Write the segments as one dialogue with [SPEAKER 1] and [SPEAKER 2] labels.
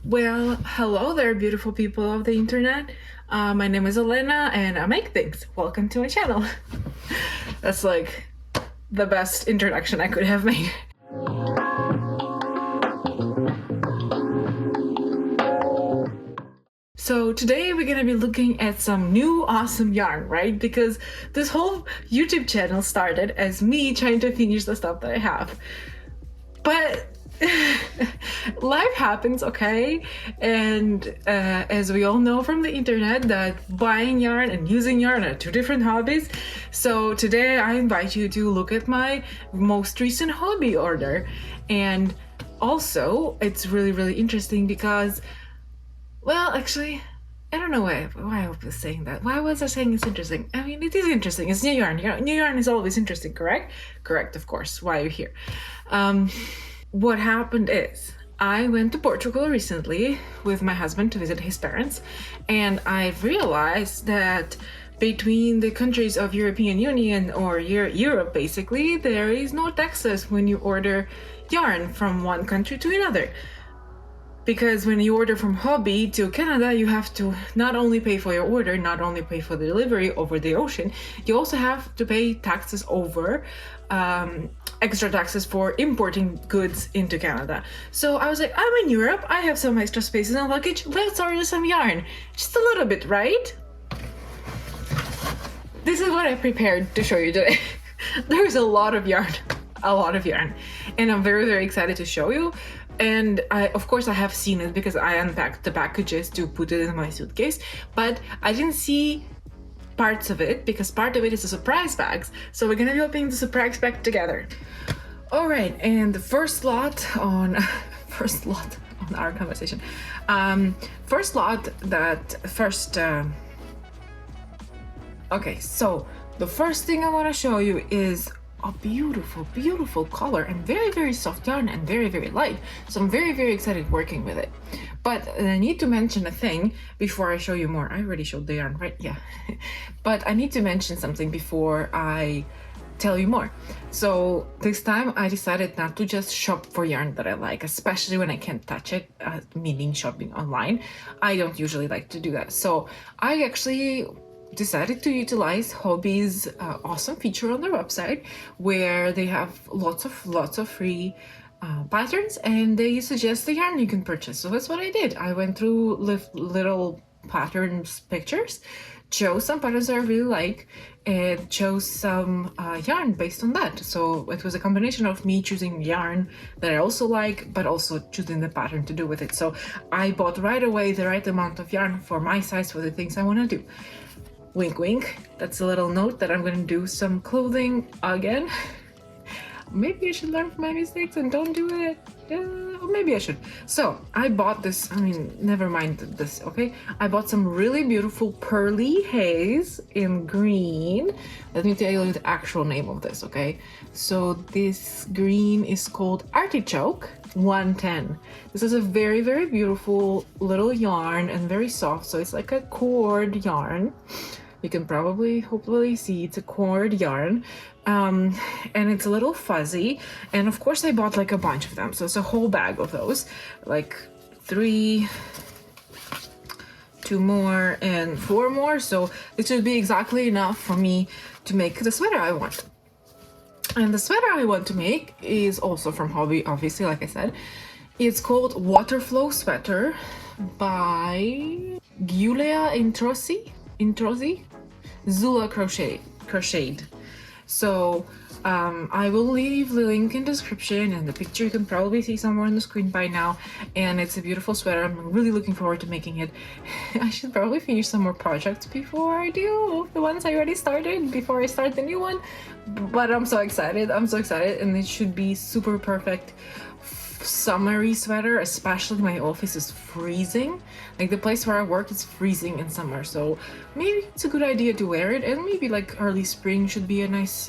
[SPEAKER 1] Well, hello there, beautiful people of the internet. My name is Elena and I make things. Welcome to my channel. That's like the best introduction I could have made. So today we're gonna be looking at some new awesome yarn, right? Because this whole YouTube channel started as me trying to finish the stuff that I have. But life happens, okay? And as we all know from the internet, that buying yarn and using yarn are two different hobbies. So today I invite you to look at my most recent Hobbii order. And also, it's really interesting because, well, actually, I don't know why I was saying that. Why was I saying it's interesting? I mean, it is interesting. It's new yarn. New yarn is always interesting, correct? Correct, of course. Why you're here. What happened is I went to Portugal recently with my husband to visit his parents, and I've realized that between the countries of European Union or Europe, basically, there is no taxes when you order yarn from one country to another. Because when you order from Hobbii to Canada, you have to not only pay for your order, not only pay for the delivery over the ocean, you also have to pay taxes over, extra taxes for importing goods into Canada. So I was like, I'm in Europe, I have some extra space in the luggage, let's order some yarn. Just a little bit, right? This is what I prepared to show you today. There's a lot of yarn, and I'm very excited to show you. And of course I have seen it because I unpacked the packages to put it in my suitcase, but I didn't see parts of it because part of it is a surprise bags. So we're gonna be opening the surprise bag together. All right, and the first lot on our conversation. Okay, so the first thing I want to show you is a beautiful color and very soft yarn and very light. So I'm very excited working with it. But I need to mention a thing before I show you more. I already showed the yarn, right? Yeah. But I need to mention something before I tell you more. So this time I decided not to just shop for yarn that I like, especially when I can't touch it, meaning shopping online. I don't usually like to do that. So I actually decided to utilize Hobbii's awesome feature on their website where they have lots of free patterns, and they suggest the yarn you can purchase. So that's what I did. I went through little patterns pictures, chose some patterns that I really like, and chose some yarn based on that. So it was a combination of me choosing yarn that I also like, but also choosing the pattern to do with it. So I bought right away the right amount of yarn for my size for the things I want to do. Wink wink, that's a little note that I'm gonna do some clothing again. Maybe I should learn from my mistakes and don't do it. Or maybe I should. So I bought this, never mind this, okay? I bought some really beautiful pearly haze in green. Let me tell you the actual name of this, okay? So this green is called Artichoke 110. This is a very beautiful little yarn and very soft. So it's like a cord yarn. You can hopefully see it's a cord yarn, and it's a little fuzzy. And of course I bought like a bunch of them, so it's a whole bag of those, like 3, 2 more and 4 more. So it should be exactly enough for me to make the sweater I want. And the sweater I want to make is also from Hobbii, obviously, like I said. It's called Waterflow Sweater by Giulia Introsi, Zula Crocheted. So I will leave the link in the description, and the picture you can probably see somewhere on the screen by now. And it's a beautiful sweater. I'm really looking forward to making it. I should probably finish some more projects before I do the ones I already started, before I start the new one. But I'm so excited, and it should be super perfect summery sweater, especially my office is freezing. Like the place where I work is freezing in summer, so maybe it's a good idea to wear it. And maybe like early spring should be a nice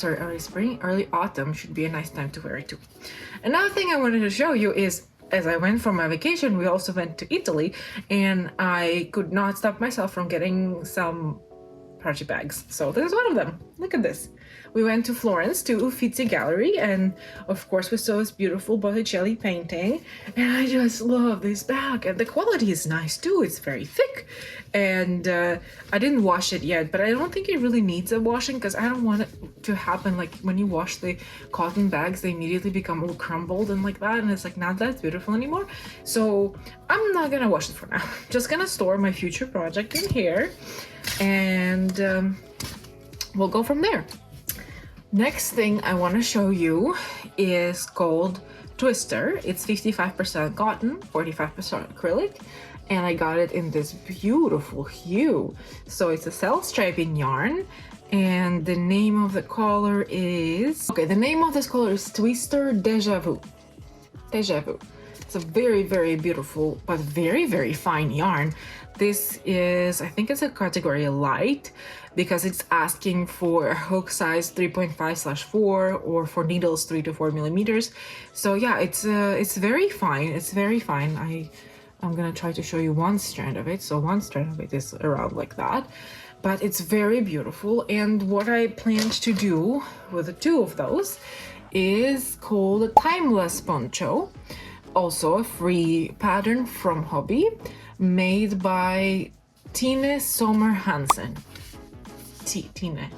[SPEAKER 1] early autumn should be a nice time to wear it too. Another thing I wanted to show you is, as I went for my vacation, we also went to Italy, and I could not stop myself from getting some project bags. So this is one of them. Look at this. we went to Florence to Uffizi Gallery, and of course we saw this beautiful Botticelli painting, and I just love this bag, and the quality is nice too. It's very thick, and I didn't wash it yet, but I don't think it really needs a washing because I don't want it to happen like when you wash the cotton bags, they immediately become all crumbled and like that, and it's like not that beautiful anymore. So I'm not gonna wash it for now. Just gonna store my future project in here, and we'll go from there. Next thing I want to show you is called Twister. It's 55% cotton, 45% acrylic, and I got it in this beautiful hue. So it's a self-striping yarn, and the name of the color is... Okay, the name of this color is Twister Deja Vu. Deja Vu. It's a very, very beautiful, but very, very fine yarn. This is, I think it's a category light, because it's asking for a hook size 3.5/4 or for needles 3 to 4 millimeters. So yeah, it's very fine. It's very fine. I'm gonna try to show you one strand of it. So one strand of it is around like that, but it's very beautiful. And what I planned to do with the two of those is called a timeless poncho. Also a free pattern from Hobbii, made by Tine Sommer Hansen. Tine.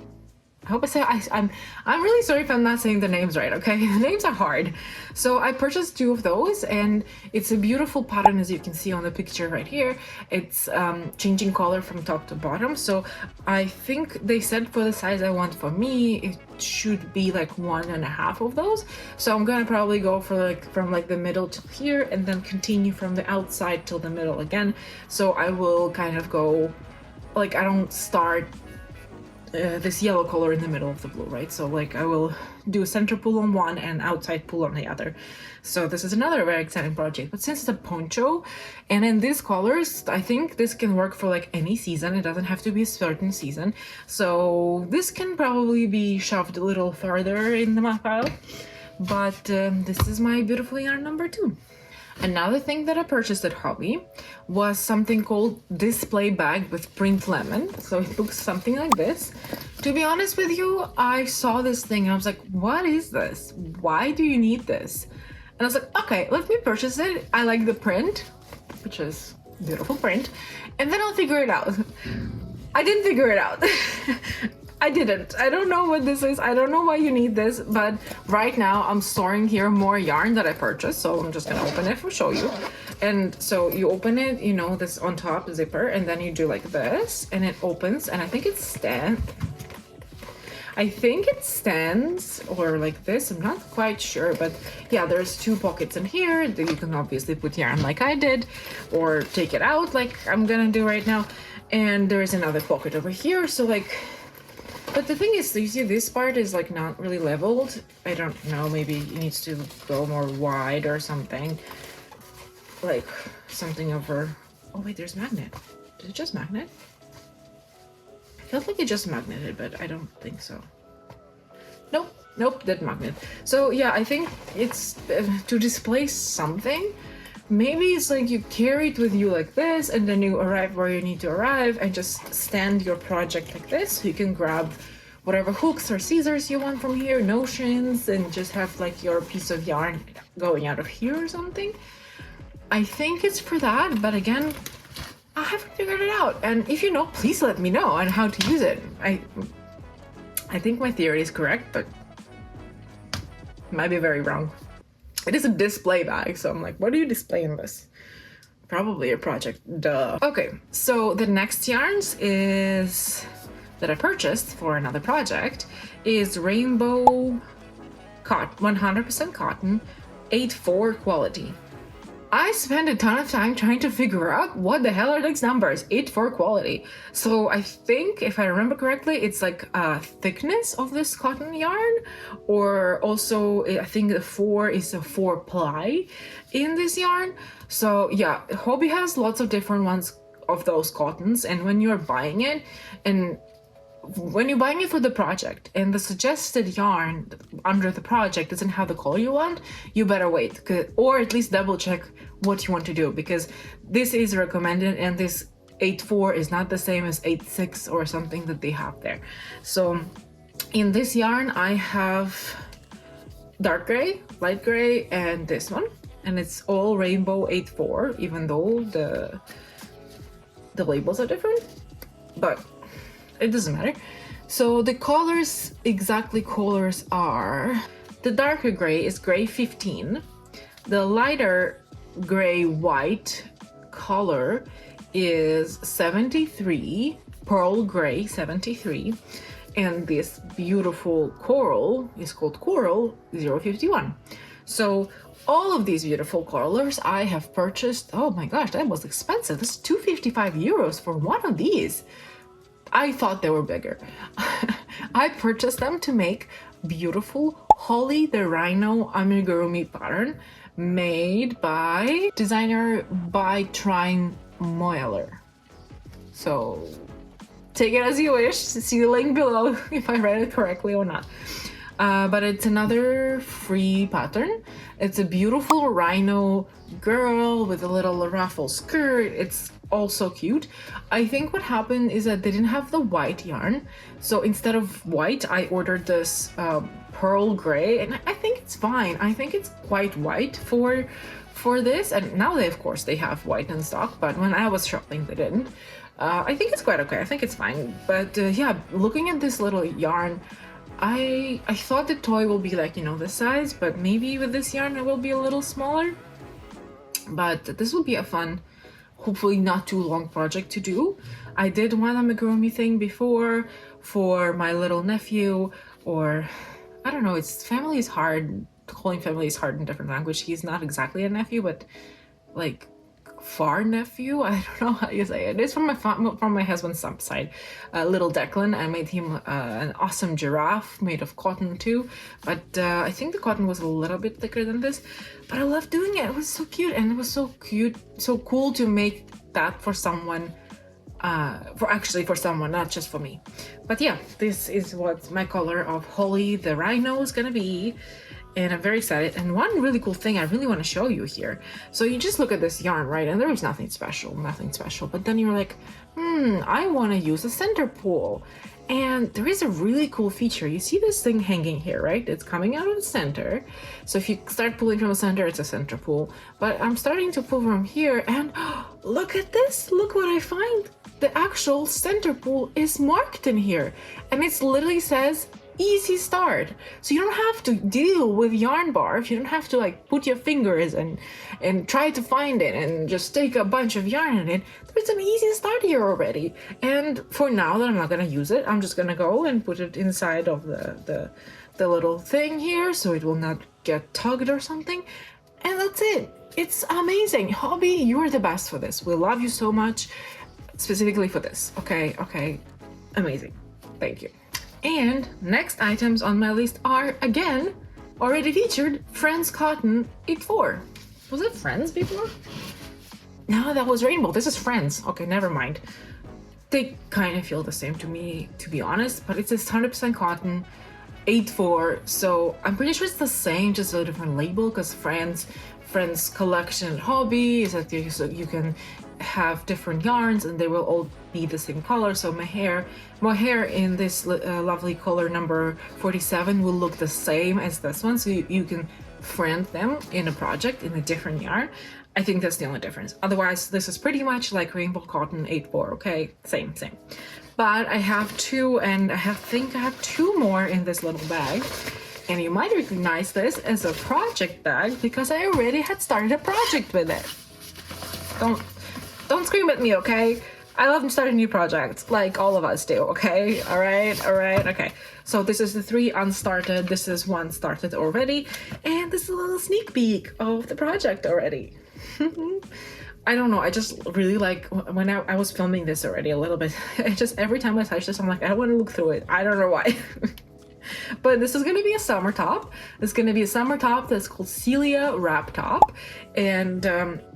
[SPEAKER 1] I hope I say I'm really sorry if I'm not saying the names right, okay? The names are hard. So I purchased two of those, and it's a beautiful pattern, as you can see on the picture right here. It's changing color from top to bottom. So I think they said for the size I want for me, it should be like 1.5 of those. So I'm gonna probably go for like from like the middle to here, and then continue from the outside till the middle again. So I will kind of go like, I don't start this yellow color in the middle of the blue, right? So like I will do a center pull on one and outside pull on the other. So this is another very exciting project. But since it's a poncho and in these colors, I think this can work for like any season. It doesn't have to be a certain season. So this can probably be shoved a little farther in the pile. But this is my beautiful yarn number 2. Another thing that I purchased at Hobbii was something called display bag with print lemon. So it looks something like this. To be honest with you, I saw this thing and I was like, what is this? Why do you need this? And I was like, okay, let me purchase it. I like the print, which is beautiful print, and then I'll figure it out. I didn't figure it out. I didn't. I don't know what this is. I don't know why you need this, but right now I'm storing here more yarn that I purchased, so I'm just gonna open it to show you. And so you open it, you know, this on top zipper, and then you do like this, and it opens, and I think it stands or like this. I'm not quite sure, but yeah, there's 2 pockets in here that you can obviously put yarn like I did, or take it out like I'm gonna do right now. And there's another pocket over here, so like, but the thing is, you see this part is like not really leveled. I don't know, maybe it needs to go more wide or something. Like something over, oh wait, there's magnet. Did it just magnet? I felt like it just magneted, but I don't think so. Nope, didn't magnet. So yeah, I think it's to display something. Maybe it's like you carry it with you like this, and then you arrive where you need to arrive and just stand your project like this. So you can grab whatever hooks or scissors you want from here, notions, and just have like your piece of yarn going out of here or something. I think it's for that, but again, I haven't figured it out. And if you know, please let me know on how to use it. I think my theory is correct, but might be very wrong. It is a display bag, so I'm like, what do you display in this? Probably a project, duh. Okay, so the next yarns is that I purchased for another project is rainbow cotton, 100% cotton, 8.4 quality. I spent a ton of time trying to figure out what the hell are these numbers, 8.4 quality. So I think, if I remember correctly, it's like a thickness of this cotton yarn, or also I think the 4 is a 4 ply in this yarn. So yeah, Hobbii has lots of different ones of those cottons, and when you're buying it, and when you're buying it for the project and the suggested yarn under the project doesn't have the color you want, you better wait, or at least double check what you want to do, because this is recommended and this 8.4 is not the same as 8.6 or something that they have there. So In this yarn, I have dark gray, light gray, and this one. And it's all rainbow 8/4, even though the labels are different, but it doesn't matter. So the colors, exactly colors are, the darker gray is gray 15, the lighter gray white color is 73, pearl gray 73, and this beautiful coral is called coral 051. So all of these beautiful colors I have purchased. Oh my gosh, that was expensive. This is 255 euros for one of these. I thought they were bigger. I purchased them to make beautiful Hobbii the Rhino amigurumi pattern made by designer by Trine Moeller. So take it as you wish. See the link below if I read it correctly or not. But it's another free pattern. It's a beautiful rhino girl with a little ruffle skirt. It's also cute. I think what happened is that they didn't have the white yarn, so instead of white I ordered this pearl gray, and I think it's fine. I think it's quite white for this, and now they, of course, they have white in stock, but when I was shopping they didn't. I think it's quite okay. I think it's fine. But yeah, looking at this little yarn, I thought the toy will be like, you know, this size, but maybe with this yarn it will be a little smaller. But this will be a fun, hopefully not too long project to do. I did one amigurumi thing before for my little nephew, or I don't know, it's family is hard. Calling family is hard in different language. He's not exactly a nephew, but like far nephew. I don't know how you say it. It's from my husband's side, little Declan. I made him an awesome giraffe made of cotton too, but I think the cotton was a little bit thicker than this, but I loved doing it. It was so cute, and it was so cute, so cool to make that for someone, for someone, not just for me. But yeah, this is what my color of Hobbii the Rhino is gonna be, and I'm very excited. And one really cool thing I really want to show you here. So you just look at this yarn, right? And there is nothing special, but then you're like, I want to use a center pull. And there is a really cool feature. You see this thing hanging here, right? It's coming out of the center. So if you start pulling from the center, it's a center pull. But I'm starting to pull from here, and look at this. Look what I find. The actual center pull is marked in here. And it literally says easy start. So you don't have to deal with yarn barf. You don't have to like put your fingers and try to find it and just take a bunch of yarn in it. There's an easy start here already. And for now that I'm not gonna use it, I'm just gonna go and put it inside of the little thing here so it will not get tugged or something. And that's it. It's amazing. Hobbii, you are the best for this. We love you so much, specifically for this. Okay, amazing. Thank you. And next items on my list are, again, already featured, Friends Cotton 8/4. Was it Friends before? No, that was Rainbow. This is Friends. Okay, never mind. They kind of feel the same to me, to be honest, but it's 100% cotton, 8/4, so I'm pretty sure it's the same, just a different label, because Friends collection Hobbii is that you can have different yarns and they will all be the same color. So my hair in this lovely color number 47 will look the same as this one, so you can friend them in a project in a different yarn. I think that's the only difference. Otherwise, this is pretty much like Rainbow Cotton 8/4, okay? Same. But I have two, and I think I have two more in this little bag. And you might recognize this as a project bag because I already had started a project with it. Don't scream at me, okay? I love starting new projects, like all of us do, okay? All right, okay. So this is the 3 unstarted, this is 1 started already, and this is a little sneak peek of the project already. I don't know, I just really like, when I was filming this already a little bit, every time I touch this, I'm like, I don't want to look through it. I don't know why. But this is going to be a summer top. It's going to be a summer top that's called Celia Wrap Top. And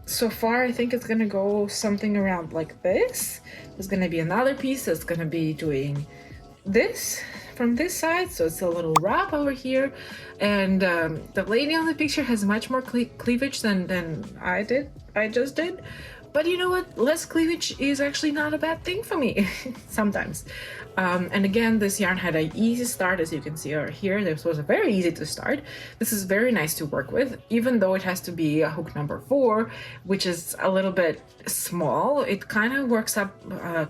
[SPEAKER 1] so far, I think it's going to go something around like this. There's going to be another piece that's going to be doing this from this side. So it's a little wrap over here. And the lady on the picture has much more cleavage than I just did. But you know what? Less cleavage is actually not a bad thing for me sometimes. And again, this yarn had an easy start, as you can see over here. This was very easy to start. This is very nice to work with, even though it has to be a hook number 4, which is a little bit small. It kind of works up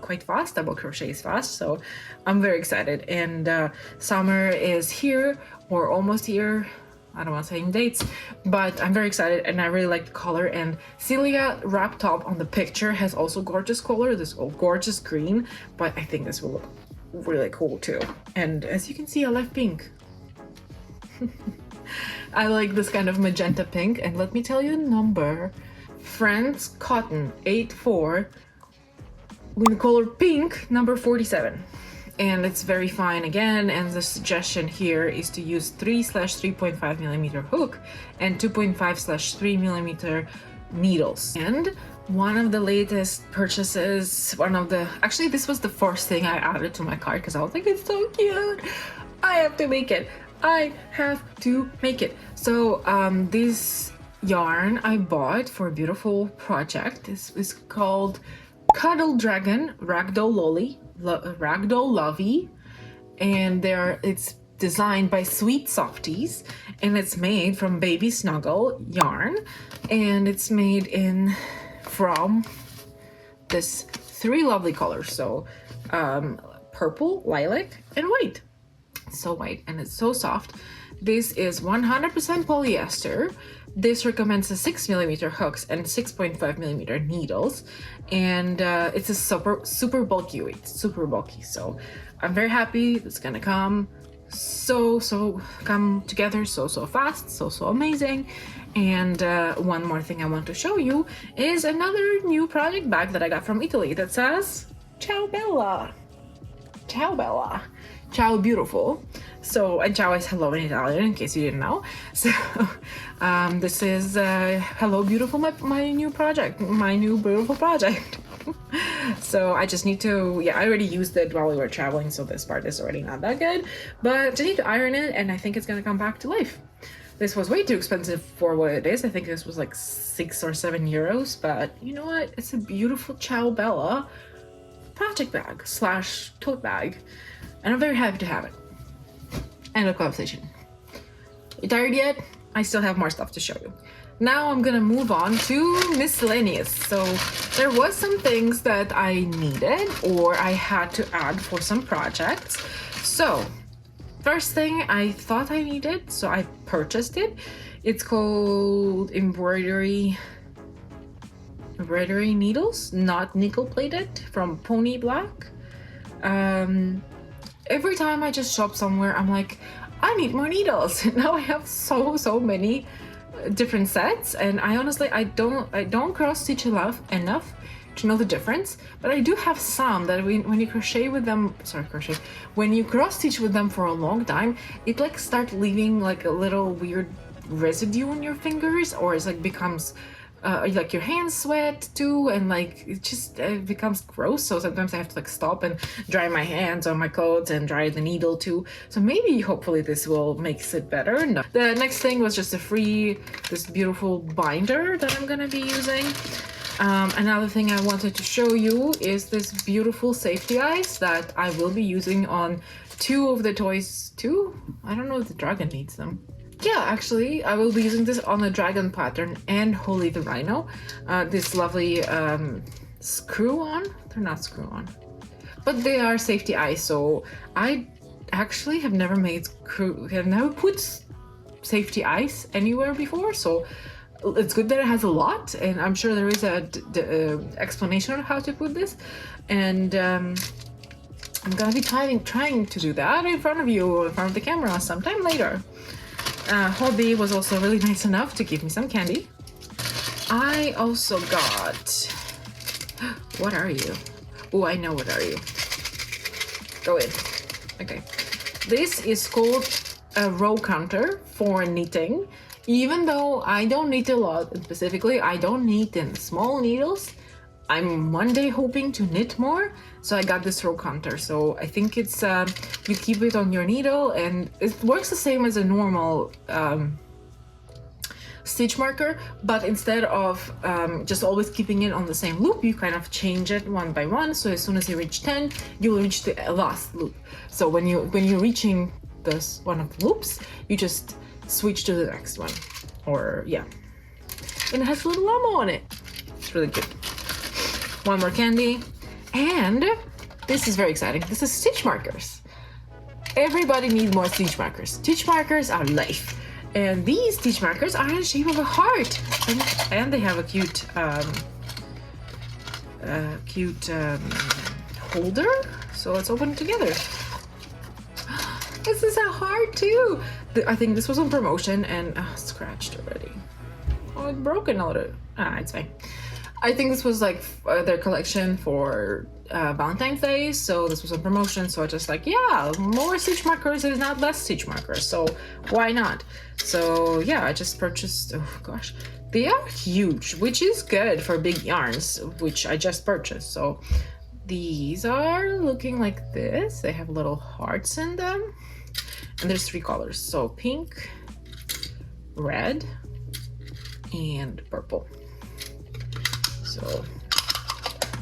[SPEAKER 1] quite fast, double crochets fast, so I'm very excited. And summer is here, or almost here. I don't want to say any dates, but I'm very excited and I really like the color. And Celia wrap top on the picture has also gorgeous color, this gorgeous green, but I think this will look really cool too. And as you can see, I like pink. I like this kind of magenta pink, and let me tell you the number. France Cotton 84 with the color pink, number 47. And it's very fine again, and the suggestion here is to use 3/3.5 millimeter hook and 2.5/3 millimeter needles. And one of the latest purchases, actually this was the first thing I added to my cart because I was like, it's so cute, I have to make it, I have to make it. So this yarn I bought for a beautiful project. This is called Cuddle Dragon Ragdoll Lovey, and it's designed by Sweet Softies, and it's made from Baby Snuggle yarn, and it's made from this 3 lovely colors, so purple, lilac, and white. So white, and it's so soft. This is 100% polyester. This recommends a 6 millimeter hooks and 6.5 millimeter needles, and it's a super bulky weight, super bulky. So I'm very happy. It's gonna come come together so fast, so amazing. And one more thing I want to show you is another new project bag that I got from Italy that says Ciao Bella. Ciao Bella. Ciao beautiful. So, and ciao is hello in Italian, in case you didn't know. So this is hello beautiful, my new project, my new beautiful project. So I just need to, I already used it while we were traveling, so this part is already not that good, but just need to iron it, and I think it's gonna come back to life. This was way too expensive for what it is. I think this was like 6 or 7 euros, but you know what? It's a beautiful Ciao Bella project bag / tote bag, and I'm very happy to have it. End of conversation. You tired yet? I still have more stuff to show you. Now I'm gonna move on to Miscellaneous. So there was some things that I needed or I had to add for some projects. So first thing I thought I needed, so I purchased it. It's called embroidery needles, not nickel plated, from Pony Black. Every time I just shop somewhere, I'm like, I need more needles. Now I have so many different sets, and I honestly I don't cross stitch enough to know the difference, but I do have some that when you crochet with them, when you cross stitch with them for a long time, it like start leaving like a little weird residue on your fingers, or it's like becomes like your hands sweat too, and like it becomes gross. So sometimes I have to like stop and dry my hands on my clothes and dry the needle too. So maybe hopefully this will makes it better. No. The next thing was just this beautiful binder that I'm gonna be using. Another thing I wanted to show you is this beautiful safety eyes that I will be using on 2 of the toys too. I don't know if the dragon needs them. Yeah, actually, I will be using this on the dragon pattern and Holy the Rhino. This lovely screw-on. They're not screw-on, but they are safety eyes. So I actually have never put safety eyes anywhere before. So it's good that it has a lot, and I'm sure there is a explanation on how to put this. And I'm gonna be trying to do that in front of you, in front of the camera, sometime later. Hobbii was also really nice enough to give me some candy. I also got... What are you? Oh, I know what are you. Go in. Okay. This is called a row counter for knitting. Even though I don't knit a lot, specifically I don't knit in small needles, I'm one day hoping to knit more, so I got this row counter. So I think it's you keep it on your needle, and it works the same as a normal stitch marker, but instead of just always keeping it on the same loop, you kind of change it one by one. So as soon as you reach 10, you will reach the last loop. So when you're reaching this one of the loops, you just switch to the next one. Or yeah, and it has a little llama on it. It's really cute. One more candy, and this is very exciting. This is stitch markers. Everybody needs more stitch markers. Stitch markers are life. And these stitch markers are in the shape of a heart, and they have a cute holder. So let's open it together. This is a heart too. I think this was on promotion and scratched already. Oh, it's broken a little. It's fine. I think this was like their collection for Valentine's Day, so this was on promotion. So I just like, yeah, more stitch markers is not less stitch markers, so why not? So yeah, I just purchased. Oh gosh, they are huge, which is good for big yarns, which I just purchased. So these are looking like this. They have little hearts in them, and there's 3 colors. So pink, red, and purple. So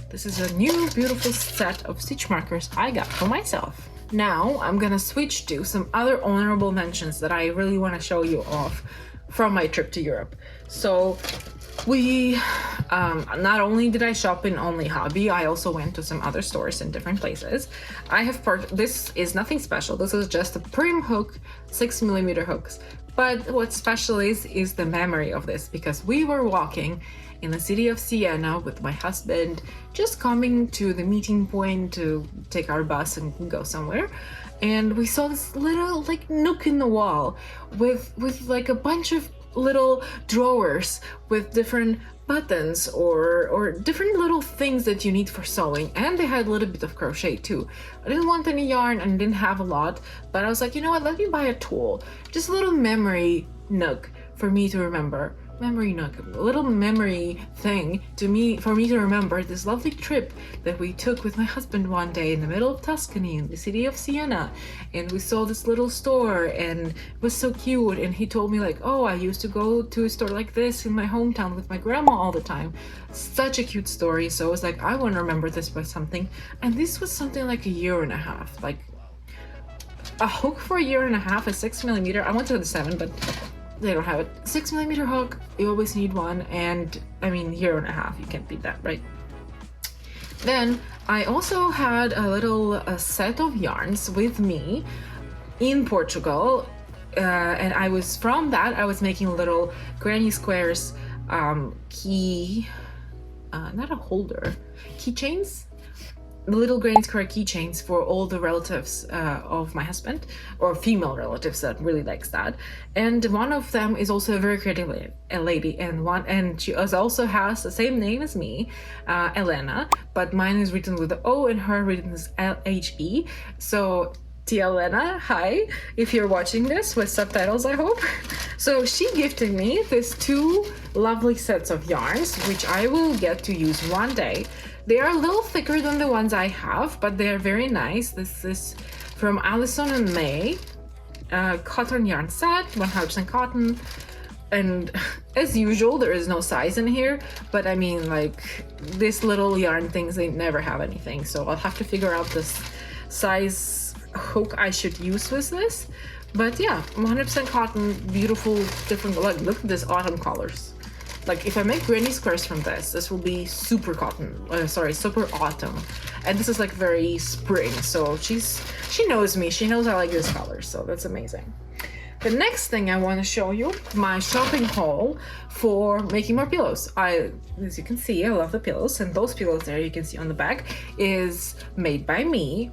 [SPEAKER 1] this is a new beautiful set of stitch markers I got for myself. Now I'm gonna switch to some other honorable mentions that I really want to show you off from my trip to Europe. So we not only did I shop in only Hobbii, I also went to some other stores in different places. I have this is nothing special. This is just a prim hook, 6mm hooks. But what's special is the memory of this, because we were walking in the city of Siena with my husband, just coming to the meeting point to take our bus and go somewhere. And we saw this little like nook in the wall with like a bunch of little drawers with different buttons or different little things that you need for sewing, and they had a little bit of crochet too. I didn't want any yarn and didn't have a lot, but I was like, you know what, let me buy a tool, just a little memory nook for me to remember. Memory nook, a little memory thing for me to remember this lovely trip that we took with my husband one day in the middle of Tuscany in the city of Siena. And we saw this little store and it was so cute, and he told me like, oh, I used to go to a store like this in my hometown with my grandma all the time. Such a cute story. So I was like, I want to remember this by something. And this was something like 1.5 years, like a hook for 1.5 years, a 6mm. I went to the 7, but they don't have it. 6mm hook, you always need one, and I mean 1.5 years, you can't beat that, right? Then I also had a little set of yarns with me in Portugal, and I was making little granny squares not a holder, keychains, little granny square keychains for all the relatives of my husband, or female relatives that really likes that. And one of them is also a very creative lady, and she also has the same name as me, Elena, but mine is written with the O and her written as LHE. So Tia Elena, hi, if you're watching this with subtitles, I hope. So she gifted me these 2 lovely sets of yarns, which I will get to use one day. They are a little thicker than the ones I have, but they are very nice. This is from Allison and May, cotton yarn set, 100% cotton. And as usual, there is no size in here, but I mean, like, these little yarn things, they never have anything. So I'll have to figure out this size hook I should use with this. But yeah, 100% cotton, beautiful, different, like, look at this autumn colors. Like, if I make granny squares from this will be super super autumn. And this is like very spring. So she knows me. She knows I like this color. So that's amazing. The next thing I want to show you, my shopping haul for making more pillows. As you can see, I love the pillows, and those pillows there you can see on the back is made by me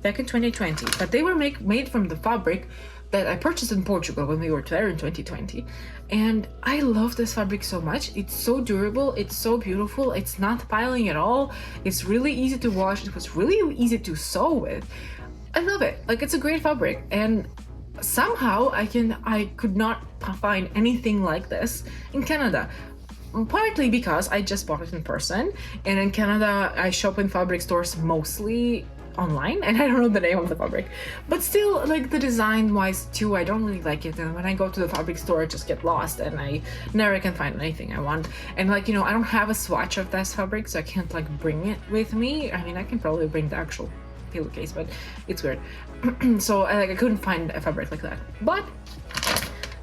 [SPEAKER 1] back in 2020. But they were made from the fabric that I purchased in Portugal when we were there in 2020. And I love this fabric so much. It's so durable, it's so beautiful, it's not piling at all, it's really easy to wash, it was really easy to sew with. I love it. Like, it's a great fabric, and somehow I could not find anything like this in Canada. Partly because I just bought it in person, and in Canada I shop in fabric stores mostly online, and I don't know the name of the fabric, but still, like, the design wise too, I don't really like it. And when I go to the fabric store, I just get lost and I never can find anything I want. And like, you know, I don't have a swatch of this fabric, so I can't like bring it with me. I mean, I can probably bring the actual pillowcase, but it's weird. So I couldn't find a fabric like that. But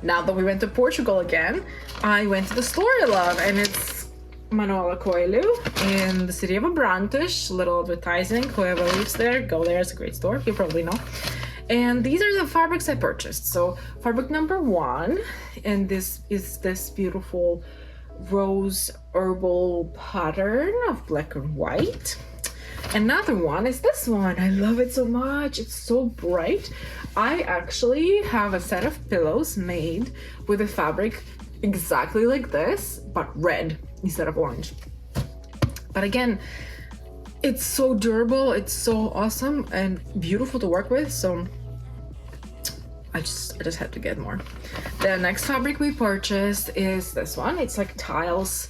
[SPEAKER 1] now that we went to Portugal again, I went to the store I love, and it's Manuela Coelho in the city of Abrantes. Little advertising, whoever lives there, go there, it's a great store, you probably know. And these are the fabrics I purchased. So fabric number 1, and this is this beautiful rose herbal pattern of black and white. Another one is this one. I love it so much. It's so bright. I actually have a set of pillows made with a fabric exactly like this, but red instead of orange. But again, it's so durable, it's so awesome and beautiful to work with, so I just had to get more. The next fabric we purchased is this one. It's like tiles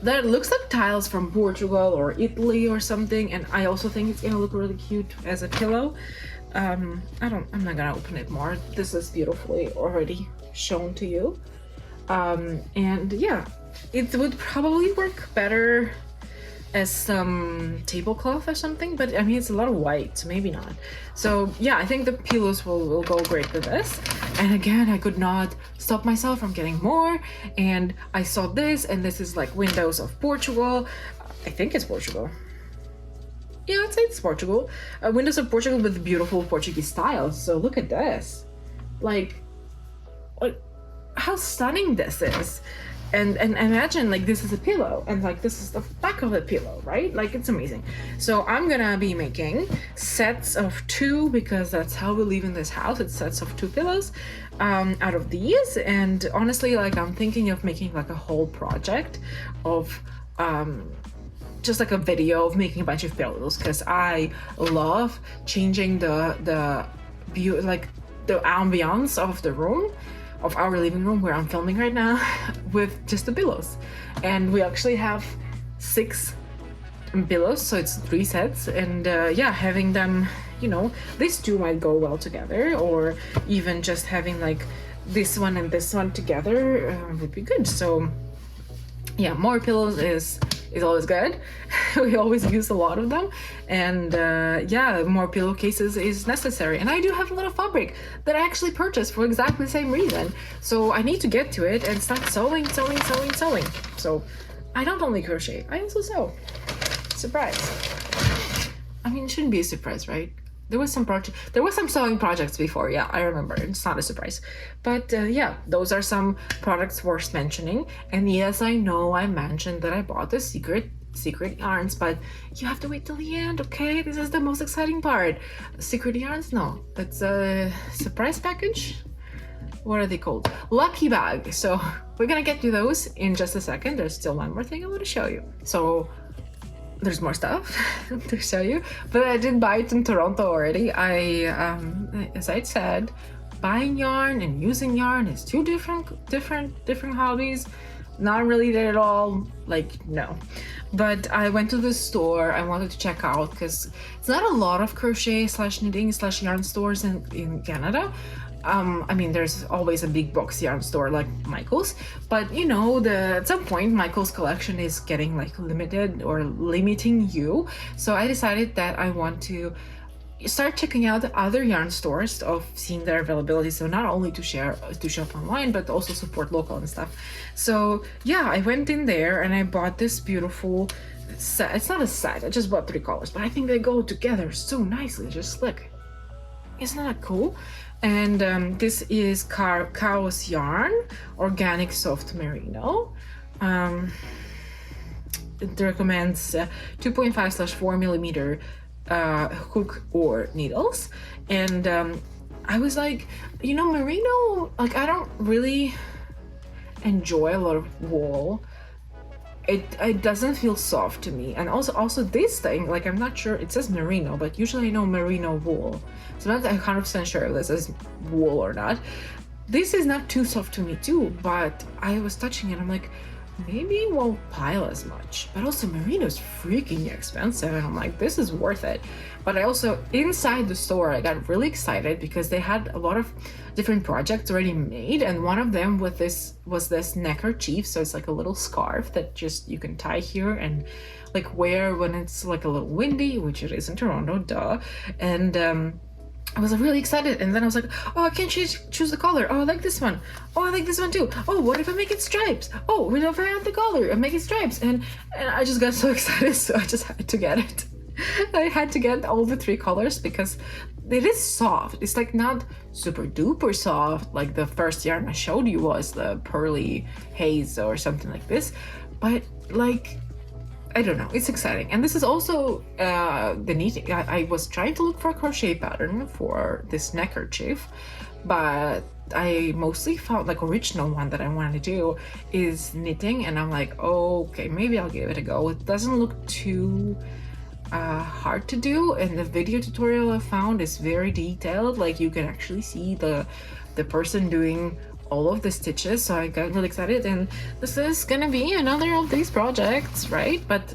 [SPEAKER 1] that looks like tiles from Portugal or Italy or something, and I also think it's gonna look really cute as a pillow. I'm not gonna open it more. This is beautifully already shown to you. And yeah, it would probably work better as some tablecloth or something, but I mean, it's a lot of white, so maybe not. So yeah, I think the pillows will go great with this. And again, I could not stop myself from getting more, and I saw this, and this is like Windows of Portugal. I think it's Portugal. Yeah, I'd say it's Portugal. Windows of Portugal with beautiful Portuguese style. So look at this. Like how stunning this is. And imagine like this is a pillow, and like this is the back of the pillow, right? Like it's amazing. So I'm gonna be making sets of 2, because that's how we live in this house. It's sets of 2 pillows out of these. And honestly, like I'm thinking of making like a whole project of just like a video of making a bunch of pillows, because I love changing the view, like the ambiance of the room, of our living room where I'm filming right now, with just the pillows. And we actually have 6 pillows, so it's 3 sets. And yeah, having them, you know, these 2 might go well together, or even just having like this one and this one together would be good. So yeah, more pillows is always good. We always use a lot of them, and yeah, more pillowcases is necessary. And I do have a little fabric that I actually purchased for exactly the same reason, so I need to get to it and start sewing. So I don't only crochet, I also sew. Surprise. I mean, it shouldn't be a surprise, right? There was some sewing projects before, yeah, I remember. It's not a surprise. But yeah, those are some products worth mentioning. And yes, I know I mentioned that I bought the secret yarns, but you have to wait till the end, okay? This is the most exciting part. Secret yarns? No, that's a surprise package. What are they called? Lucky bag. So we're gonna get to those in just a second. There's still one more thing I want to show you. So there's more stuff to show you, but I did buy it in Toronto already. As I said, buying yarn and using yarn is 2 different hobbies. Not related at all, like, no. But I went to the store. I wanted to check out, because it's not a lot of crochet / knitting / yarn stores in Canada. I mean, there's always a big box yarn store like Michael's, but you know, at some point Michael's collection is getting like limited or limiting you. So I decided that I want to start checking out the other yarn stores, of seeing their availability, so not only to shop online, but also support local and stuff. So yeah, I went in there and I bought this beautiful set. It's not a set, I just bought 3 colors, but I think they go together so nicely. Just look, isn't that cool? And this is Chaos Yarn Organic Soft Merino. It recommends 2.5/4 millimeter hook or needles. And I was like, you know, merino, like I don't really enjoy a lot of wool. It doesn't feel soft to me. And also this thing, like I'm not sure, it says merino, but usually I know merino wool, so I'm not 100% sure if this is wool or not. This is not too soft to me too, but I was touching it, I'm like, maybe it won't pile as much. But also merino is freaking expensive, and I'm like, this is worth it. But I also, inside the store, I got really excited because they had a lot of different projects already made, and one of them was this neckerchief. So it's like a little scarf that just you can tie here and like wear when it's like a little windy, which it is in Toronto, duh. And I was really excited, and then I was like, oh, I can choose the color. Oh, I like this one. Oh, I like this one too. Oh, what if I make it stripes? Oh, what if I add the color and make it stripes? And I just got so excited, so I just had to get it. I had to get all the 3 colors because it is soft. It's like not super duper soft like the first yarn I showed you was the Pearly Haze or something like this, but like, I don't know, it's exciting. And this is also the knitting. I was trying to look for a crochet pattern for this neckerchief, but I mostly found like original one that I wanted to do is knitting, and I'm like, oh, okay, maybe I'll give it a go. It doesn't look too hard to do, and the video tutorial I found is very detailed. Like you can actually see the person doing all of the stitches, so I got really excited. And this is gonna be another of these projects, right? But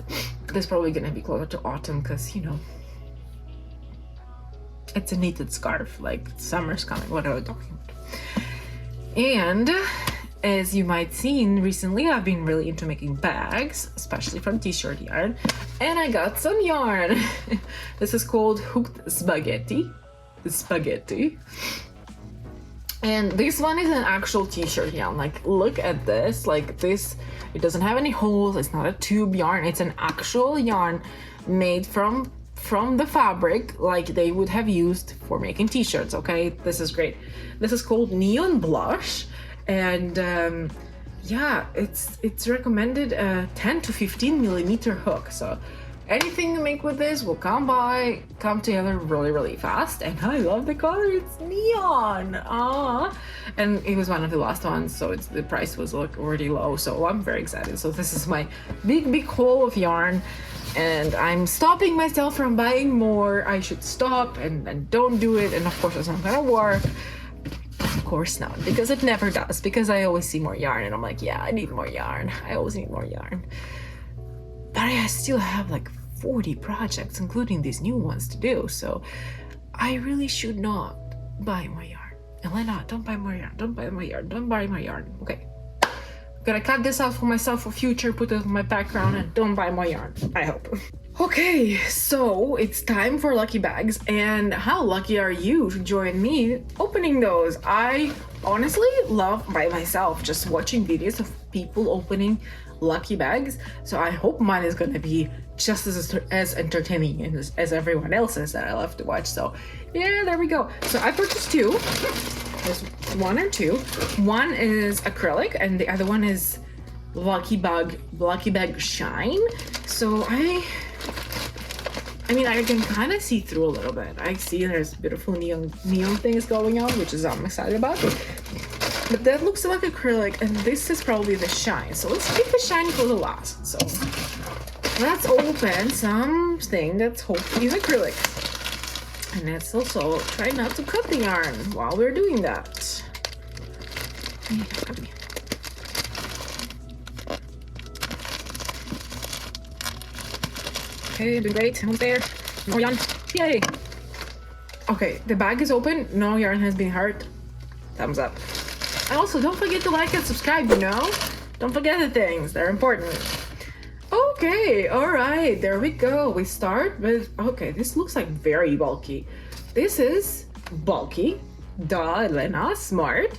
[SPEAKER 1] this is probably gonna be closer to autumn because, you know, it's a knitted scarf, like summer's coming, what am I talking about? And as you might seen recently, I've been really into making bags, especially from t-shirt yarn, and I got some yarn. This is called Hooked Spaghetti. And this one is an actual t-shirt yarn. Like, look at this. Like this, it doesn't have any holes. It's not a tube yarn. It's an actual yarn made from the fabric like they would have used for making t-shirts. Okay, this is great. This is called Neon Blush, and yeah, it's recommended a 10 to 15 millimeter hook. So anything you make with this will come together really fast. And I love the color, it's neon. And it was one of the last ones, so the price was like already low, so I'm very excited. So this is my big haul of yarn, and I'm stopping myself from buying more. I should stop and don't do it, and of course it's not gonna work. Of course not, because it never does, because I always see more yarn and I'm like, yeah, I need more yarn. I always need more yarn. But I still have like 40 projects, including these new ones to do, so I really should not buy more yarn. Elena, don't buy more yarn, don't buy more yarn, don't buy more yarn. Okay, I'm gonna cut this out for myself for future, put it in my background, and don't buy more yarn, I hope. Okay, so it's time for lucky bags, and how lucky are you to join me opening those? I honestly love by myself just watching videos of people opening lucky bags, so I hope mine is gonna be just as entertaining as everyone else's that I love to watch. So yeah, there we go. So I purchased 2. There's 1 and 2. One is acrylic and the other one is lucky bag shine. So I mean, I can kind of see through a little bit. I see there's beautiful neon things going on, which is I'm excited about. But that looks like acrylic, and this is probably the shine. So let's keep the shine for the last. So let's open something that's hopefully is acrylic. And let's also try not to cut the yarn while we're doing that. Okay, doing great. Almost there. No yarn. Yay! Okay, the bag is open. No yarn has been hurt. Thumbs up. And also, don't forget to like and subscribe, you know? Don't forget the things. They're important. Okay, alright. There we go. We start with... Okay, this looks like very bulky. This is bulky. Duh, Elena. Smart.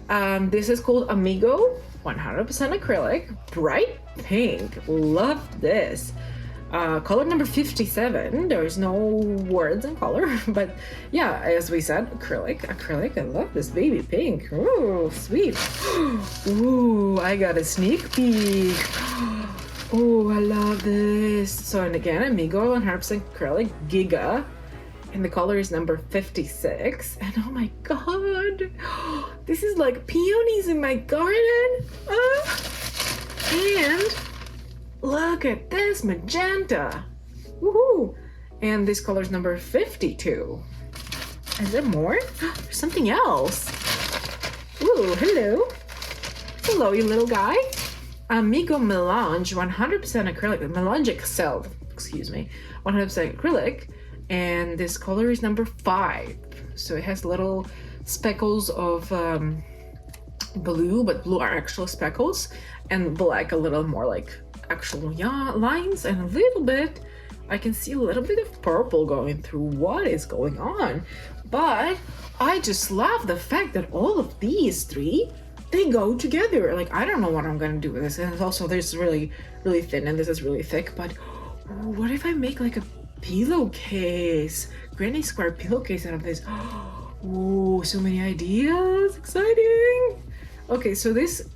[SPEAKER 1] This is called Amigo. 100% acrylic. Bright pink. Love this. Color number 57. There is no words in color, but yeah, as we said, acrylic. I love this baby pink. Ooh, sweet. Ooh, I got a sneak peek. Oh, I love this. So, and again, Amigo 100% acrylic, Giga, and the color is number 56. And oh my god, this is like peonies in my garden. And look at this magenta. Woohoo! And this color is number 52. Is there more? There's something else. Ooh, hello. Hello, you little guy. Amigo Melange 100% acrylic, Melange Excel, excuse me, 100% acrylic, and this color is number 5. So it has little speckles of blue, but blue are actual speckles, and black a little more like actual lines, and a little bit, I can see a little bit of purple going through. What is going on? But I just love the fact that all of these 3, they go together. Like, I don't know what I'm gonna do with this. And also this is really, really thin, and this is really thick, but what if I make like a pillowcase, granny square pillowcase out of this? Oh, so many ideas, exciting. Okay, so this,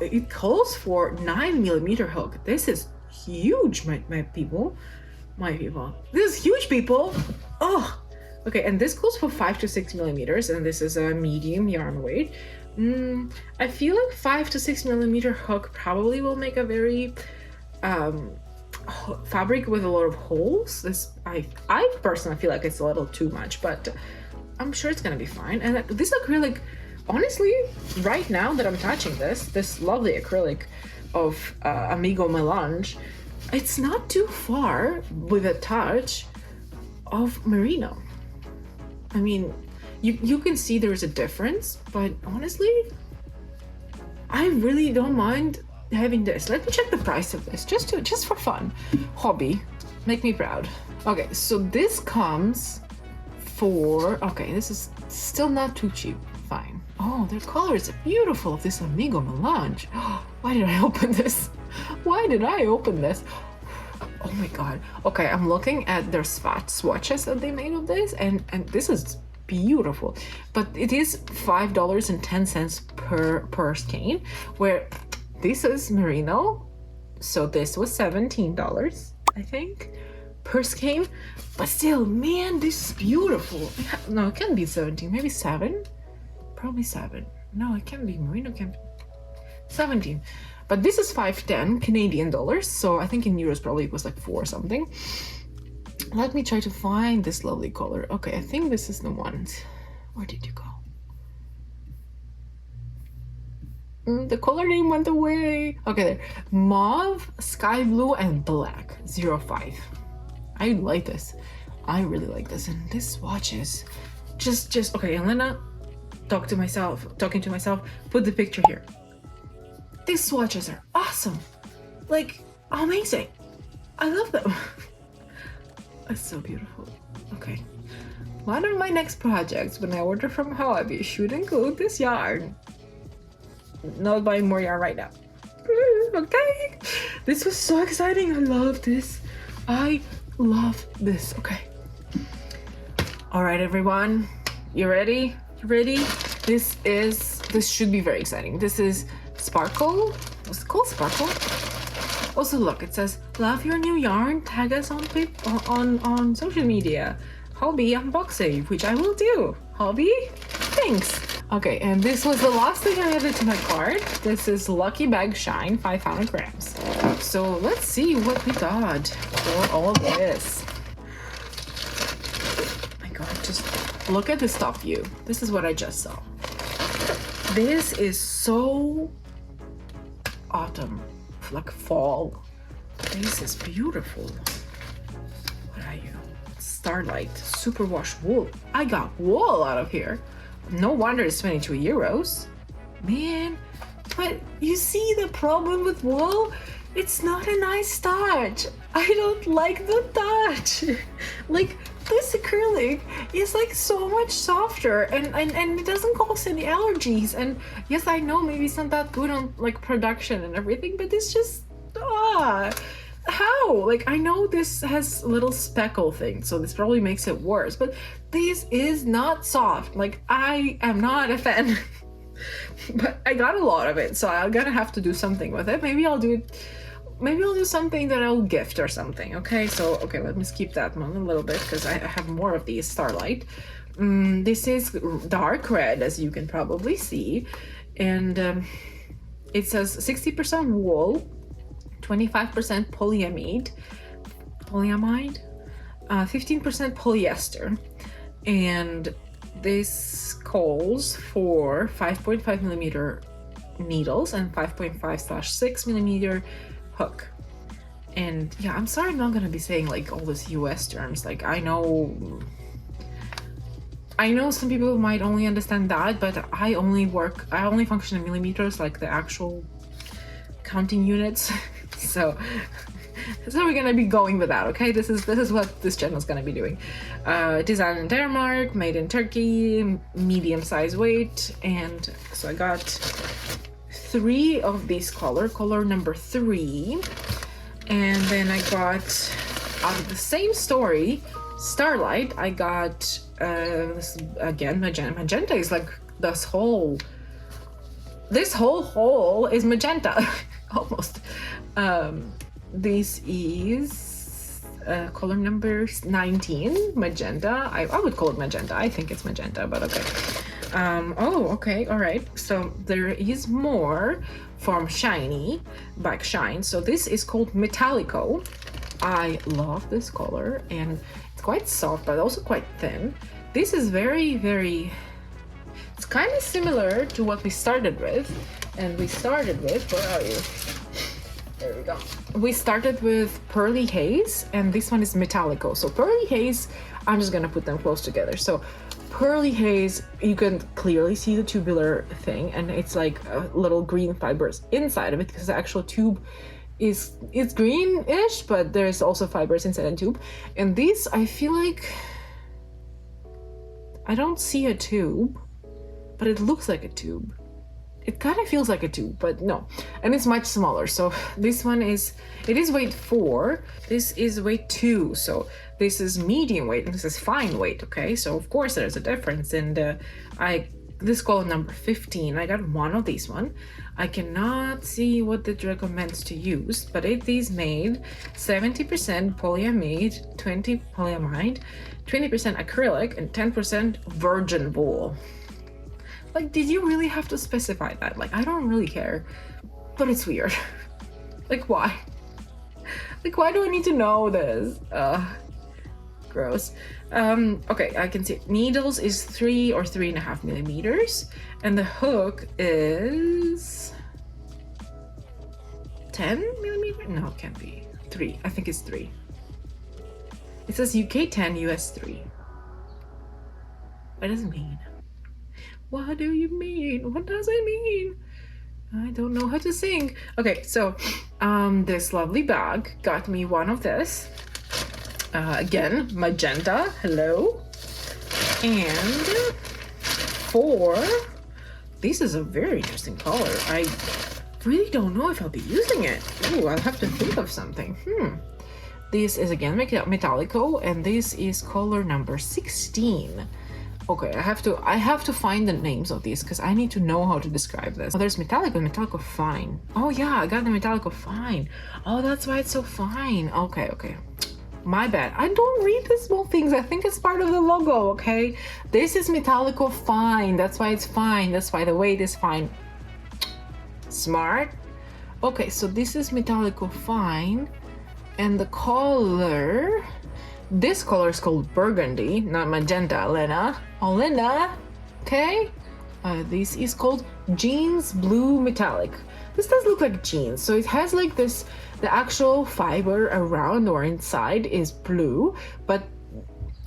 [SPEAKER 1] it calls for 9mm hook. This is huge, my people. This is huge, people. Oh, okay, and this calls for 5 to 6mm, and this is a medium yarn weight. I feel like 5 to 6mm hook probably will make a very fabric with a lot of holes. This, I personally feel like it's a little too much, but I'm sure it's gonna be fine. And this acrylic, honestly, right now that I'm touching this lovely acrylic of Amigo Melange, it's not too far with a touch of merino. I mean, you can see there's a difference, but honestly, I really don't mind having this. Let me check the price of this, just for fun. Hobbii, make me proud. Okay, so this comes for, okay, this is still not too cheap. Fine. Oh, their colors are beautiful of this Amigo Melange. Why did I open this? Why did I open this? Oh my god. Okay, I'm looking at their swatches that they made of this, and this is beautiful. But it is $5.10 per skein, where this is merino, so this was $17, I think, per skein. But still, man, this is beautiful. No, it can't be 17, maybe 7? Probably 7. No, it can't be merino, can't be 17. But this is $5.10 Canadian dollars, so I think in euros probably it was like 4 something. Let me try to find this lovely color. Okay, I think this is the one. Where did you go? The color name went away. Okay, there. Mauve, sky blue, and black. 05. I like this. I really like this. And this swatches. Just okay, Elena, talking to myself, put the picture here. These swatches are awesome. Like, amazing. I love them. It's so beautiful. Okay. One of my next projects when I order from Hobbii should include this yarn. Not buying more yarn right now. Okay. This was so exciting. I love this. I love this. Okay. All right, everyone. You ready? You ready? This should be very exciting. This is Sparkle. What's it called? Sparkle? Also, look, it says, love your new yarn, tag us on social media. Hobbii unboxing, which I will do. Hobbii, thanks. Okay, and this was the last thing I added to my cart. This is Lucky Bag Shine, 500 grams. So let's see what we got for all this. Oh my god, just look at this top view. This is what I just saw. This is so autumn, like fall. This is beautiful. What are you? Starlight, superwash wool. I got wool out of here. No wonder it's 22 euros. Man, but you see the problem with wool? It's not a nice touch. I don't like the touch. Like, this acrylic is like so much softer, and it doesn't cause any allergies. And yes, I know maybe it's not that good on like production and everything, but it's just how? Like, I know this has little speckle things, so this probably makes it worse, but this is not soft. Like, I am not a fan. But I got a lot of it, so I'm gonna have to do something with it. Maybe I'll do something that I'll gift or something. Okay, so okay, let me skip that one a little bit because I have more of these Starlight. This is dark red, as you can probably see, and it says 60% wool, 25% polyamide, 15% polyester, and this calls for 5.5 millimeter needles and 5.5/6 millimeter hook. And yeah, I'm sorry I'm not gonna be saying like all these US terms. Like I know some people might only understand that, but I only function in millimeters, like the actual counting units. so we're gonna be going with that, okay? This is what this channel is gonna be doing. Designed in Denmark, made in Turkey, medium size weight, and so I got 3 of these color number 3, and then I got out of the same story, Starlight. I got this again magenta. Magenta is like this whole hole is magenta almost. This is color number 19, magenta. I would call it magenta. I think it's magenta, but okay. Oh, okay, all right. So there is more from Shiny, Back Shine. So this is called Metallico. I love this color, and it's quite soft, but also quite thin. This is very, very, it's kind of similar to what we started with. And we started with, where are you? There we go. We started with Pearly Haze, and this one is Metallico. So Pearly Haze, I'm just gonna put them close together. So Pearly Haze, you can clearly see the tubular thing, and it's like little green fibers inside of it, because the actual tube is greenish, but there's also fibers inside the tube. And these, I feel like I don't see a tube, but it looks like a tube. It kind of feels like a tube, but no. And it's much smaller. So this one is weight 4. This is weight 2. So this is medium weight and this is fine weight, okay? So of course there's a difference. And this color number 15, I got 1 of these one. I cannot see what it recommends to use, but it is made 70% polyamide, 20% polyamide, 20% acrylic, and 10% virgin wool. Like, did you really have to specify that? Like, I don't really care, but it's weird. Like, why? Like, why do I need to know this? Gross. Okay, I can see needles is 3 or 3.5 millimeters, and the hook is 10 millimeters? No, it can't be. 3. I think it's 3. It says UK 10, US 3. What does it mean? What do you mean? What does it mean? I don't know how to sing. Okay, so this lovely bag got me 1 of this. Again, magenta. Hello. And 4. This is a very interesting color. I really don't know if I'll be using it. Ooh, I'll have to think of something. This is again Metallico, and this is color number 16. Okay, I have to find the names of these because I need to know how to describe this. Oh, there's Metallico and Metallico Fine. Oh yeah, I got the Metallico Fine. Oh, that's why it's so fine. Okay. My bad. I don't read the small things. I think it's part of the logo, okay? This is Metallico Fine. That's why it's fine. That's why the weight is fine. Smart. Okay, so this is Metallico Fine. And the color... This color is called burgundy, not magenta, Elena. Elena, okay? This is called jeans blue metallic. This does look like jeans, so it has like this, the actual fiber around or inside is blue, but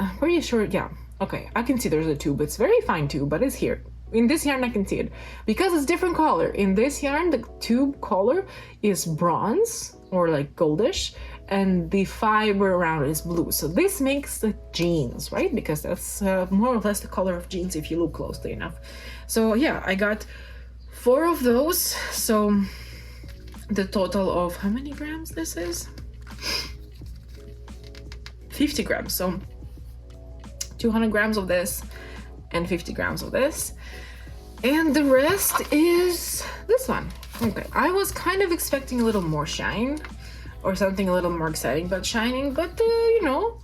[SPEAKER 1] I'm pretty sure, yeah. Okay, I can see there's a tube. It's very fine tube, but it's here. In this yarn, I can see it. Because it's different color. In this yarn, the tube color is bronze or like goldish, and the fiber around it is blue. So this makes the jeans, right? Because that's more or less the color of jeans if you look closely enough. So yeah, I got 4 of those. So the total of how many grams this is? 50 grams. So 200 grams of this and 50 grams of this. And the rest is this one. Okay, I was kind of expecting a little more shine or something a little more exciting about shining, but you know,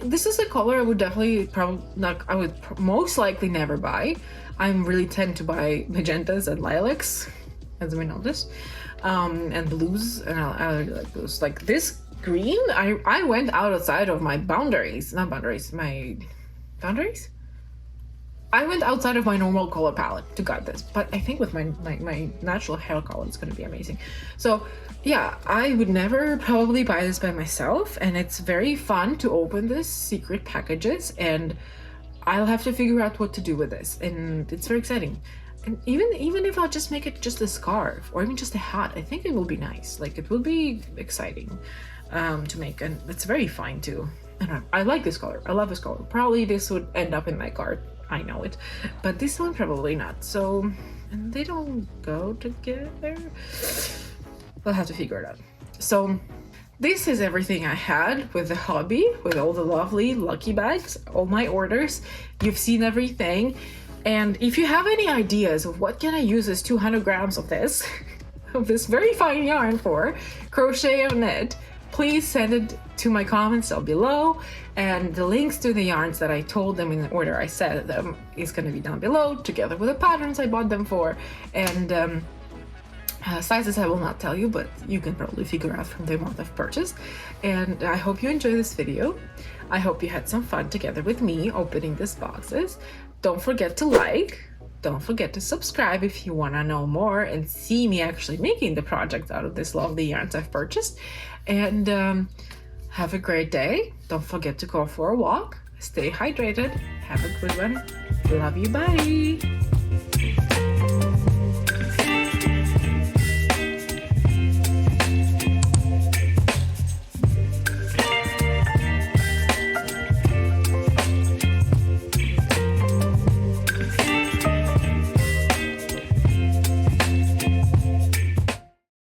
[SPEAKER 1] this is a color I would definitely I would most likely never buy. I really tend to buy magentas and lilacs, as we noticed, and blues, and I really like blues. Like this green, I went outside of my boundaries, not boundaries, my boundaries? I went outside of my normal color palette to got this, but I think with my natural hair color, it's gonna be amazing. So yeah, I would never probably buy this by myself, and it's very fun to open this secret packages, and I'll have to figure out what to do with this, and it's very exciting. And even if I'll just make it just a scarf or even just a hat, I think it will be nice. Like, it will be exciting to make, and it's very fine too. I don't know, I like this color. I love this color. Probably this would end up in my cart. I know it, but this one probably not. So, and they don't go together. We'll have to figure it out. So this is everything I had with the Hobbii, with all the lovely lucky bags, all my orders. You've seen everything. And if you have any ideas of what can I use this 200 grams of this, of this very fine yarn for, crochet or knit, please send it to my comments down below, and the links to the yarns that I told them in the order I said them is going to be down below, together with the patterns I bought them for, and sizes I will not tell you, but you can probably figure out from the amount I've purchased. And I hope you enjoyed this video. I hope you had some fun together with me opening these boxes. Don't forget to like, don't forget to subscribe if you want to know more and see me actually making the project out of this lovely yarns I've purchased. And have a great day. Don't forget to go for a walk. Stay hydrated. Have a good one. Love you. Bye.